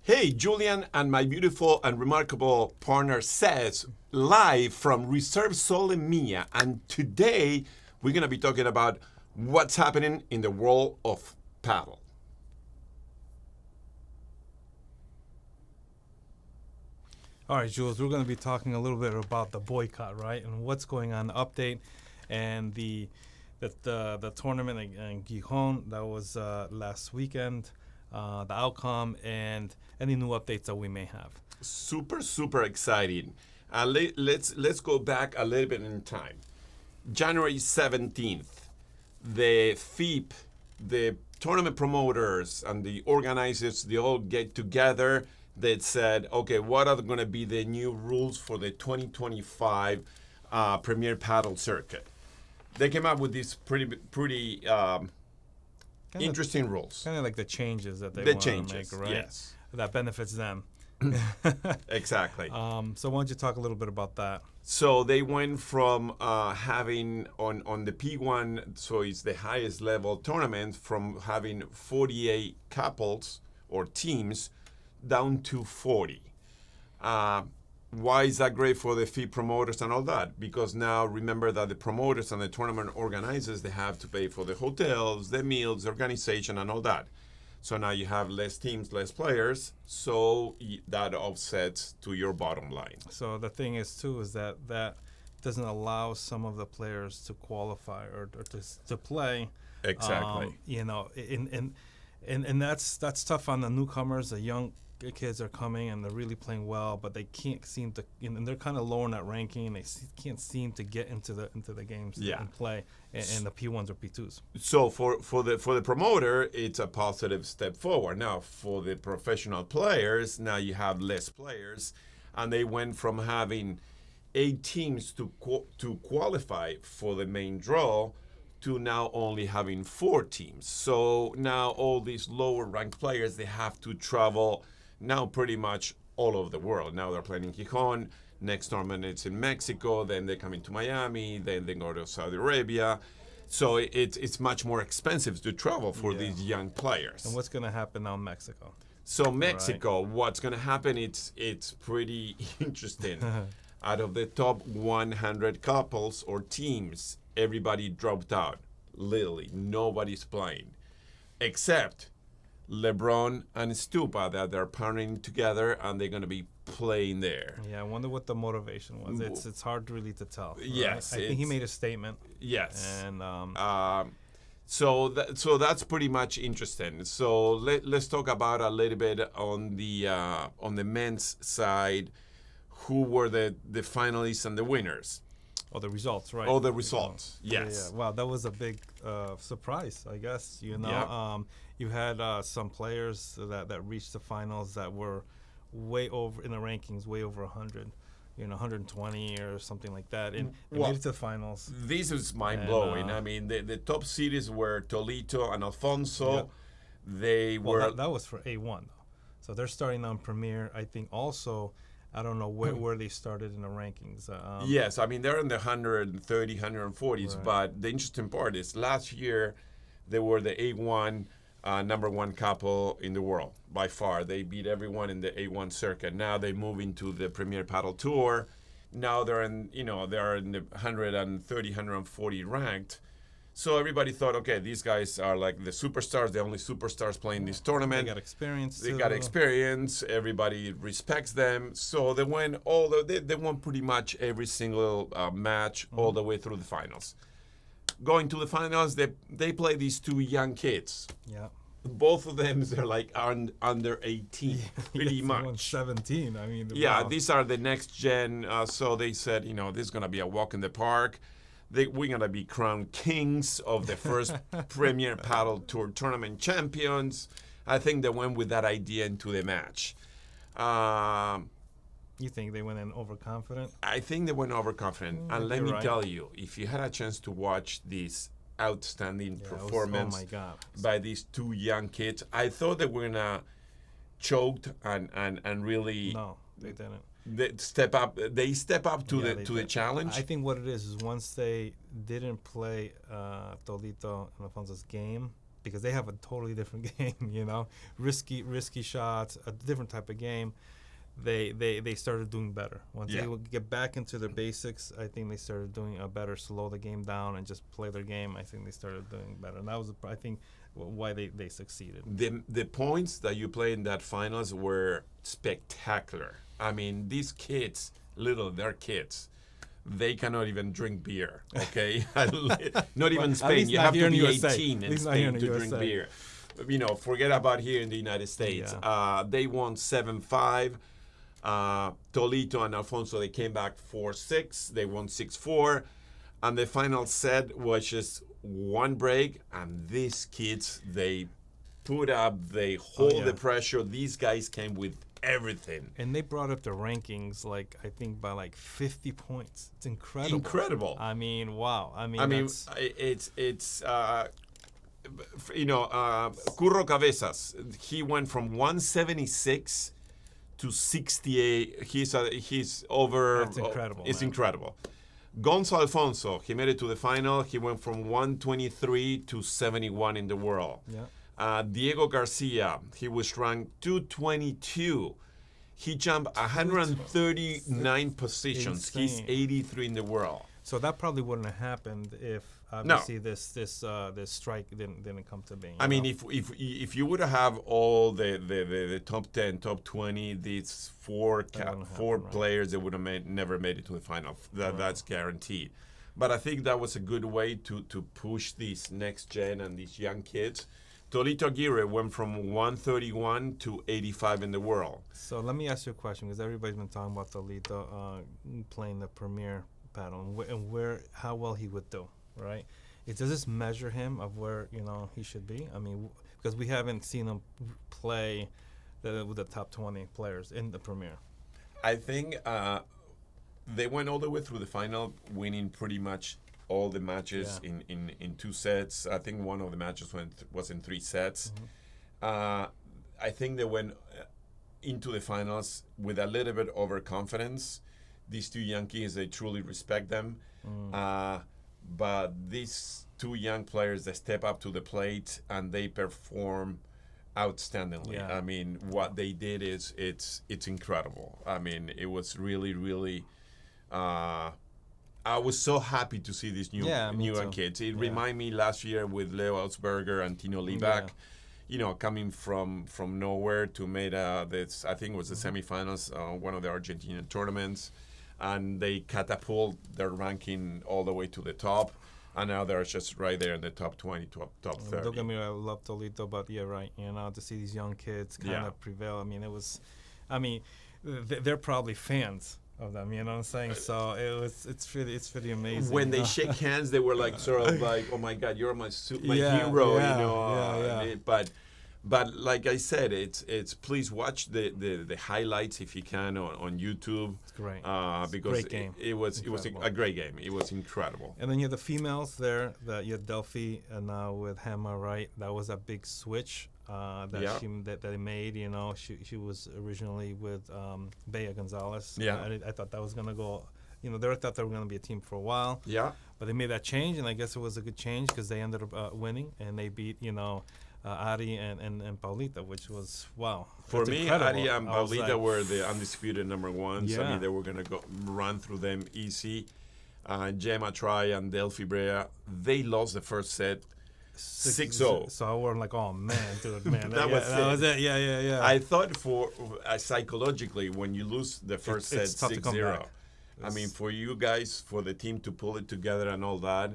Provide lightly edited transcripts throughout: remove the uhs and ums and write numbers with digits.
Hey, Julian and my beautiful and remarkable partner Cesc, live from Reserve Sole Mia. And today we're going to be talking about what's happening in the world of paddle. All right, Jules, we're going to be talking a little bit about the boycott, right? And what's going on, the update, and the tournament in Gijon that was last weekend, the outcome, and any new updates that we may have. Super exciting. Let's go back a little bit in time. January 17th, the FIP, the tournament promoters and the organizers, they all get together. They said, okay, what are going to be the new rules for the 2025 Premier Padel circuit? They came up with these pretty interesting rules. Kind of like the changes that they The want to changes, make, right? yes. That benefits them. Exactly. So why don't you talk a little bit about that? So they went from having on the P1, so it's the highest level tournament, from having 48 couples or teams down to 40. Why is that great for the fee promoters and all that? Because now remember that the promoters and the tournament organizers, they have to pay for the hotels, the meals, the organization, and all that. So now you have less teams, less players, so that offsets to your bottom line. So the thing is, too, is that doesn't allow some of the players to qualify or to play. Exactly. And that's tough on the newcomers. The young kids are coming and they're really playing well, but they can't seem to. And they're kind of low in that ranking. They can't seem to get into the games and play. And the P1s or P2s. So for the promoter, it's a positive step forward. Now for the professional players, now you have less players, and they went from having 8 teams to qualify for the main draw to now only having 4 teams. So now all these lower ranked players, they have to travel now pretty much all over the world. Now they're playing in Gijon. Next tournament it's in Mexico. Then they come into Miami. Then they go to Saudi Arabia. So it's much more expensive to travel for these young players. And what's going to happen now in Mexico? So Mexico, what's going to happen? It's pretty interesting. Out of the top 100 couples or teams, everybody dropped out. Literally, nobody's playing, except Lebron and Stupa, that they're partnering together and they're going to be playing there. Yeah, I wonder what the motivation was. It's hard really to tell. Right? Yes, I think he made a statement. Yes, and so that's pretty much interesting. So let's talk about a little bit on the men's side. Who were the finalists and the winners? Oh, the results, right? Oh, the results. Yes. Yeah. Wow, that was a big surprise, I guess. You had some players that reached the finals that were way over in the rankings, way over 100, 120 or something like that, and made it to the finals. This is mind blowing. I mean, the top series were Tolito and Alfonso. Yep. They were. That was for A1 though, so they're starting on Premier. I think also. I don't know where they started in the rankings. Yes, I mean, they're in the 130, 140s, right. But the interesting part is last year they were the A1 number 1 couple in the world by far. They beat everyone in the A1 circuit. Now they move into the Premier Padel Tour. Now they're in the 130, 140 ranked. So everybody thought, okay, these guys are like the superstars, the only superstars playing this tournament. They got experience. They got experience. Everybody respects them. So they won they won pretty much every single match all the way through the finals. Going to the finals, they play these 2 young kids. Yeah. Both of them, they're like under 18, pretty much. 17. I mean. Yeah, wow. these are the next gen. So they said, this is gonna be a walk in the park. We're going to be crowned kings of the first Premier Padel Tour tournament champions. I think they went with that idea into the match. You think they went in overconfident? I think they went overconfident. And let me tell you, if you had a chance to watch this outstanding performance by these 2 young kids, I thought they were going to choke and really... No, they didn't. They step up to the challenge. I think what it is once they didn't play Tolito and Alfonso's game, because they have a totally different game, you know, risky shots, a different type of game. They started doing better once they would get back into their basics. I think they started doing a better, slow the game down and just play their game. I think they started doing better, and that was I think why they succeeded. The points that you played in that finals were spectacular. I mean, these kids, they're kids. They cannot even drink beer, okay? Not even Spain. You have to be 18 in Spain to drink beer. You know, forget about here in the United States. Yeah. They won 7-5. Tolito and Alfonso, they came back 4-6. They won 6-4. And the final set was just one break. And these kids, they put up, they hold the pressure. These guys came with everything. And they brought up the rankings, like, I think by like 50 points. It's incredible. Incredible. I mean, wow. I mean, it's you know, Curro Cabezas, he went from 176 to 68. He's over. That's incredible. It's man. incredible. Gonza Alfonso, he made it to the final. He went from 123 to 71 in the world. Yeah. Diego Garcia, he was ranked 222. He jumped 139 positions. Insane. He's 83 in the world. So that probably wouldn't have happened if obviously this strike didn't come to being. I mean, if you would have all the top 10, top 20, these four players, they would have never made it to the final. That's guaranteed. But I think that was a good way to push this next gen and these young kids. Tolito Aguirre went from 131 to 85 in the world. So let me ask you a question, because everybody's been talking about Tolito playing the Premier Padel and how well he would do, right? Does this measure him of where he should be? I mean, because we haven't seen him play with the top 20 players in the Premier. I think they went all the way through the final, winning pretty much all the matches in 2 sets. I think one of the matches was in 3 sets. Mm-hmm. I think they went into the finals with a little bit overconfidence. These 2 young kids, they truly respect them. But these 2 young players, they step up to the plate and they perform outstandingly. Yeah. I mean, what they did it's incredible. I mean, it was really, really. I was so happy to see these new young kids. It reminded me last year with Leo Elsberger and Tino Libak. Coming from nowhere to make this, I think it was the semifinals, one of the Argentinian tournaments, and they catapult their ranking all the way to the top, and now they're just right there in the top 20, top 30. Don't get me wrong, I love Tolito, but yeah, right. To see these young kids kind of prevail. I mean, they're probably fans of them, you know what I'm saying? So it's pretty amazing. When they shake hands, they were like sort of like, oh my God, you're my hero, But like I said, it's please watch the highlights if you can on YouTube. It's great. Because great game. It was a great game. It was incredible. And then you have the females there. You had Delphi, and now with Hema, right? That was a big switch that they made. She was originally with Bea Gonzalez. Yeah. I thought that was gonna go. They thought they were gonna be a team for a while. Yeah. But they made that change, and I guess it was a good change because they ended up winning, and they beat Ari and Paulita, which was wow. For me, incredible. Ari and Paulita were the undisputed number ones. Yeah. I mean, they were going to run through them easy. Gemma Try and Delphi Brea, they lost the first set 6-0. So we're like, oh man, dude, man. that was it. Yeah. I thought for psychologically, when you lose the first set 6-0, I mean, for you guys, for the team to pull it together and all that.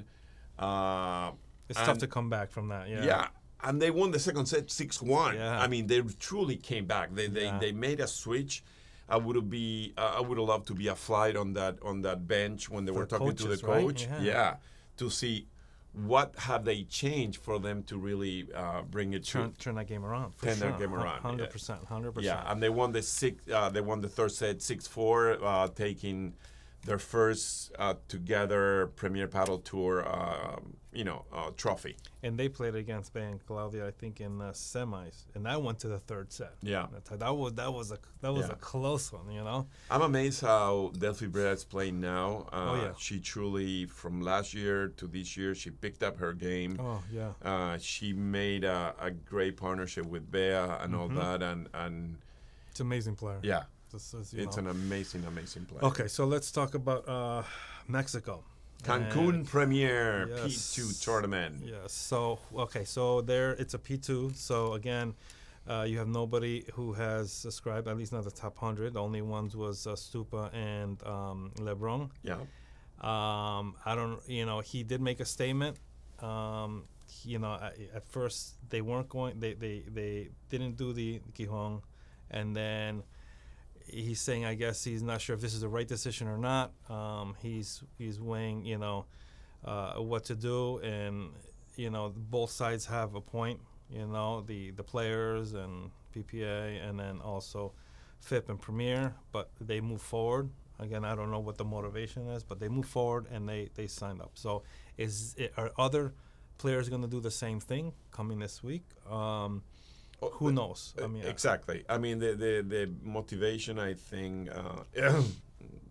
It's tough to come back from that. Yeah. Yeah. And they won the second set 6-1. Yeah. I mean, they truly came back. They made a switch. I would have loved to be a flight on that bench when they were talking to the coach. Right? Yeah, to see what have they changed for them to really bring it turn that game around. That game around. 100%. Yeah, and they won the third set 6-4, taking their first together Premier Padel Tour, trophy. And they played against Ban Claudia, I think, in semis, and that went to the third set. Yeah, that was a close one, you know. I'm amazed how Delphi Brea is playing now. She truly, from last year to this year, she picked up her game. Oh yeah. She made a great partnership with Bea and all that, and it's an amazing player. Yeah, it's an amazing player. Okay, so let's talk about Mexico. Cancun Premier P2 tournament. Yes. So so there it's a P2. So again, you have nobody who has subscribed, at least not the top 100. The only ones was Stupa and Lebron. Yeah. I don't. He did make a statement. At first they weren't going. They didn't do the Gijon, and then he's saying, I guess he's not sure if this is the right decision or not. He's weighing, what to do, and both sides have a point. The players and PPA, and then also FIP and Premier, but they move forward. Again, I don't know what the motivation is, but they move forward and they signed up. So, are other players going to do the same thing coming this week? Who knows? I mean, exactly. I mean, the motivation, I think,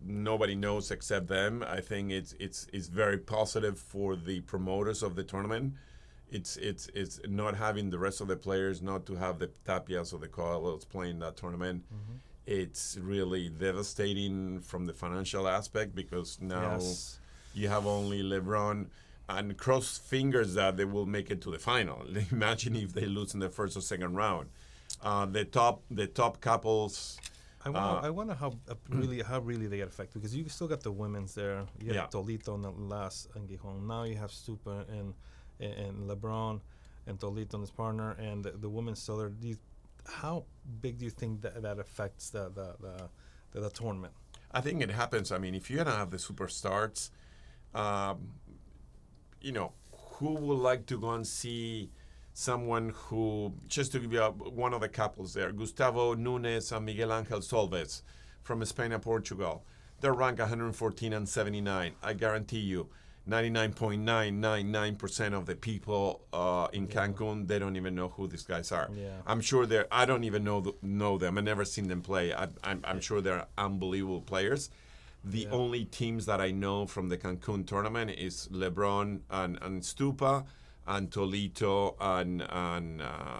nobody knows except them. I think it's very positive for the promoters of the tournament. It's not having the rest of the players, not to have the Tapias or the Coelhos playing that tournament. Mm-hmm. It's really devastating from the financial aspect, because now you have only Lebron. And cross fingers that they will make it to the final. Imagine if they lose in the first or second round. The top couples. I wonder how really they get affected, because you still got the women's there. You got Tolito in the last and Gijon. Now you have Stupa and Lebron and Tolito and his partner, and the women's still there. How big do you think that affects the tournament? I think it happens. I mean, if you're gonna have the superstars. Who would like to go and see someone who, just to give you one of the couples there, Gustavo Nunes and Miguel Angel Solves from Spain and Portugal. They're ranked 114 and 79. I guarantee you, 99.999% of the people in Cancun, they don't even know who these guys are. Yeah. I'm sure I don't even know them. I've never seen them play. I'm sure they're unbelievable players. The only teams that I know from the Cancun tournament is Lebron and Stupa and Tolito and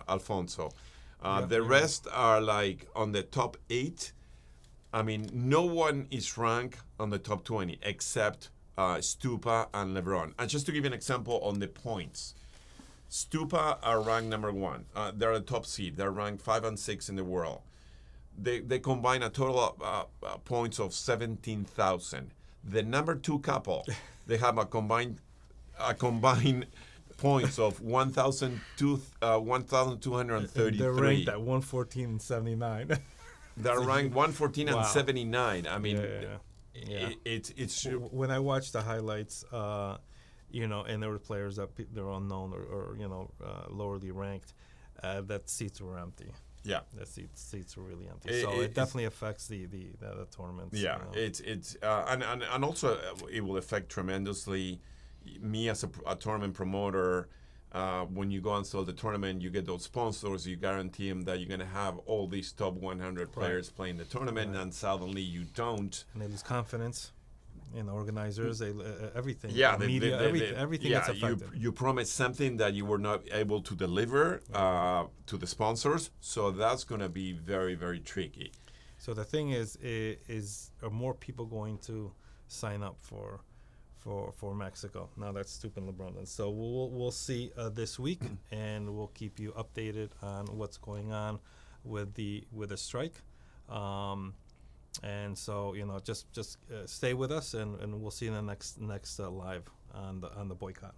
Alfonso. The rest are like on the top 8. I mean, no one is ranked on the top 20 except Stupa and Lebron. And just to give you an example on the points, Stupa are ranked number 1. They're a top seed. They're ranked 5 and 6 in the world. They combine a total of points of 17,000. The number 2 couple, they have a combined points of 1,233. They're ranked at 114 and 79. They're ranked 114 and 79. I mean, it's when I watched the highlights, and there were players that they're unknown or lowerly ranked, that seats were empty. Yeah, the seats are really empty. So it definitely affects the tournaments. Yeah, it's and also it will affect tremendously me as a tournament promoter. When you go and sell the tournament, you get those sponsors. You guarantee them that you're going to have all these top 100 players playing the tournament, and suddenly you don't. And they lose confidence in the organizers, everything. Yeah, the media, everything gets affected. You promised something that you were not able to deliver to the sponsors, so that's going to be very, very tricky. So the thing is are more people going to sign up for Mexico now that's Stupa and Lebron? And so we'll see this week, and we'll keep you updated on what's going on with the strike. And so just stay with us, and we'll see you in the next live on the boycott.